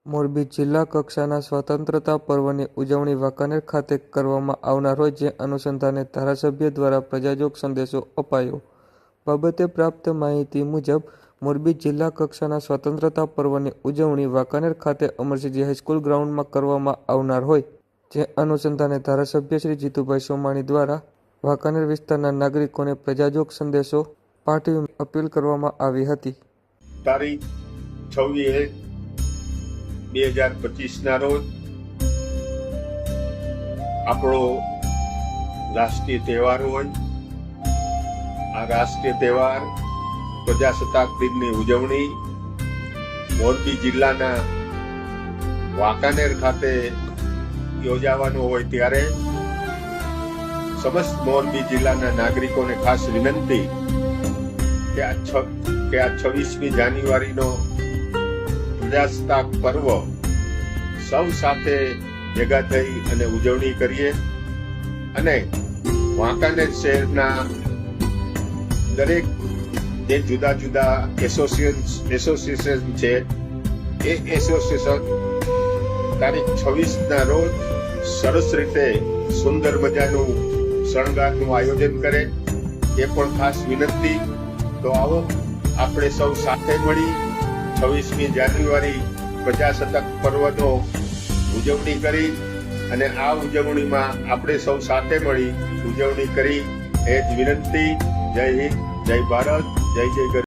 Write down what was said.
મોરબી જિલ્લા કક્ષાના સ્વતંત્રતા પર્વની ઉજવણી વાંકાનેર ખાતે કરવામાં આવનાર હોય, જે અનુસંધાને ધારાસભ્ય દ્વારા પ્રજાજોગ સંદેશો અપાયો. બાબતે પ્રાપ્ત માહિતી મુજબ મોરબી જિલ્લા કક્ષાના સ્વતંત્રતા પર્વની ઉજવણી વાંકાનેર ખાતે અમરસિંહજી હાઈસ્કૂલ ગ્રાઉન્ડમાં કરવામાં આવનાર હોય, જે અનુસંધાને ધારાસભ્ય શ્રી જીતુભાઈ સોમાણી દ્વારા વાંકાનેર વિસ્તારના નાગરિકોને પ્રજાજોગ સંદેશો પાઠવી અપીલ કરવામાં આવી હતી. તારીખ 26/2025 રોજ આપણો રાષ્ટ્રીય તહેવાર હોય. આ રાષ્ટ્રીય તહેવાર પ્રજાસત્તાક દિનની ઉજવણી મોરબી જિલ્લાના વાંકાનેર ખાતે યોજાવાનો હોય, ત્યારે સમસ્ત મોરબી જિલ્લાના નાગરિકોને ખાસ વિનંતી કે આ 26મી જાન્યુઆરીનો પ્રજાસત્તાક પર્વ સૌ સાથે ભેગા થઈ અને ઉજવણી કરીએ અને વાંકાનેર શહેરના દરેક જે જુદા જુદા એસોસિએશન છે, એ એસોસિએશન તારીખ 26ના રોજ સરસ રીતે સુંદર મજાનું શણગારનું આયોજન કરે, એ પણ ખાસ વિનંતી. તો આવો આપણે સૌ સાથે મળી 26મી જાન્યુઆરી પ્રજાસત્તાક પર્વનો ઉજવણી કરી અને આ ઉજવણીમાં આપણે સૌ સાથે મળી ઉજવણી કરી એ જ વિનંતી. જય હિન્દ, જય ભારત, જય જય ગરવી.